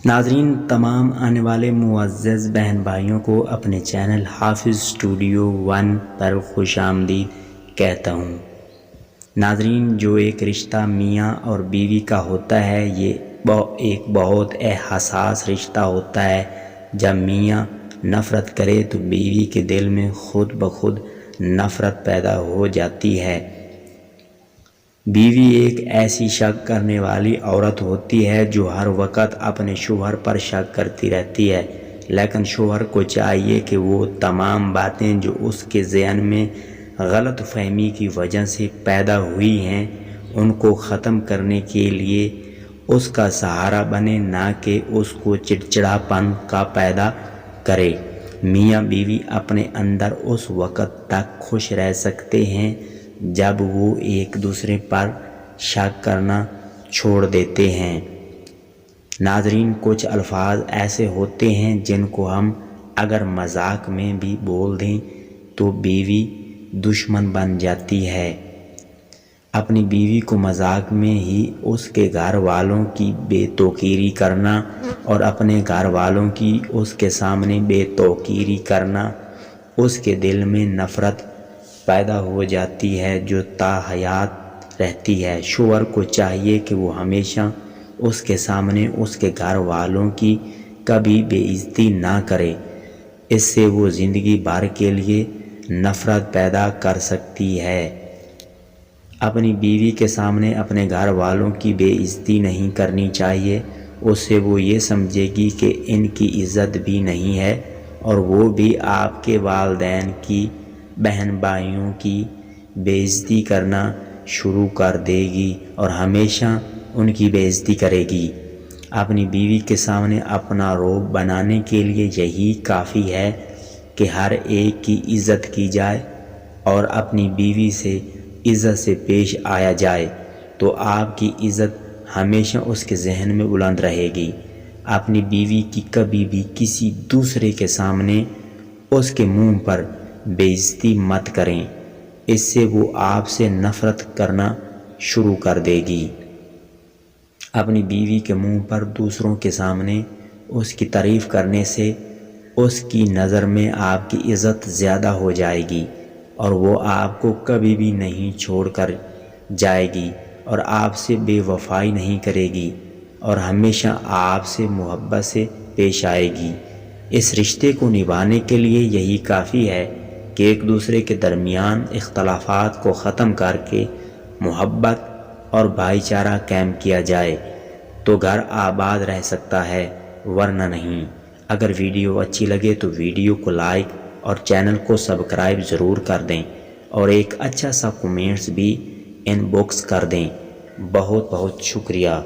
ناظرین، تمام آنے والے معزز بہن بھائیوں کو اپنے چینل حافظ اسٹوڈیو 1 پر خوش آمدید کہتا ہوں۔ ناظرین، جو ایک رشتہ میاں اور بیوی کا ہوتا ہے، یہ ایک بہت حساس رشتہ ہوتا ہے۔ جب میاں نفرت کرے تو بیوی کے دل میں خود بخود نفرت پیدا ہو جاتی ہے۔ بیوی ایک ایسی شک کرنے والی عورت ہوتی ہے جو ہر وقت اپنے شوہر پر شک کرتی رہتی ہے، لیکن شوہر کو چاہیے کہ وہ تمام باتیں جو اس کے ذہن میں غلط فہمی کی وجہ سے پیدا ہوئی ہیں ان کو ختم کرنے کے لیے اس کا سہارا بنے، نہ کہ اس کو چڑچڑاپن کا پیدا کرے۔ میاں بیوی اپنے اندر اس وقت تک خوش رہ سکتے ہیں جب وہ ایک دوسرے پر شک کرنا چھوڑ دیتے ہیں۔ ناظرین، کچھ الفاظ ایسے ہوتے ہیں جن کو ہم اگر مذاق میں بھی بول دیں تو بیوی دشمن بن جاتی ہے۔ اپنی بیوی کو مذاق میں ہی اس کے گھر والوں کی بے توقیری کرنا اور اپنے گھر والوں کی اس کے سامنے بے توقیری کرنا اس کے دل میں نفرت پیدا ہو جاتی ہے جو تا حیات رہتی ہے۔ شوہر کو چاہیے کہ وہ ہمیشہ اس کے سامنے اس کے گھر والوں کی کبھی بے عزتی نہ کرے، اس سے وہ زندگی بھر کے لیے نفرت پیدا کر سکتی ہے۔ اپنی بیوی کے سامنے اپنے گھر والوں کی بے عزتی نہیں کرنی چاہیے، اس سے وہ یہ سمجھے گی کہ ان کی عزت بھی نہیں ہے اور وہ بھی آپ کے والدین کی، بہن بھائیوں کی بے عزتی کرنا شروع کر دے گی اور ہمیشہ ان کی بے عزتی کرے گی۔ اپنی بیوی کے سامنے اپنا رعب بنانے کے لیے یہی کافی ہے کہ ہر ایک کی عزت کی جائے اور اپنی بیوی سے عزت سے پیش آیا جائے تو آپ کی عزت ہمیشہ اس کے ذہن میں بلند رہے گی۔ اپنی بیوی کی کبھی بھی کسی دوسرے کے سامنے اس کے منہ پر بے عزتی مت کریں، اس سے وہ آپ سے نفرت کرنا شروع کر دے گی۔ اپنی بیوی کے منہ پر دوسروں کے سامنے اس کی تعریف کرنے سے اس کی نظر میں آپ کی عزت زیادہ ہو جائے گی اور وہ آپ کو کبھی بھی نہیں چھوڑ کر جائے گی اور آپ سے بے وفائی نہیں کرے گی اور ہمیشہ آپ سے محبت سے پیش آئے گی۔ اس رشتے کو نبھانے کے لیے یہی کافی ہے کہ ایک دوسرے کے درمیان اختلافات کو ختم کر کے محبت اور بھائی چارہ قائم کیا جائے تو گھر آباد رہ سکتا ہے، ورنہ نہیں۔ اگر ویڈیو اچھی لگے تو ویڈیو کو لائک اور چینل کو سبسکرائب ضرور کر دیں اور ایک اچھا سا کمنٹس بھی ان باکس کر دیں۔ بہت بہت شکریہ۔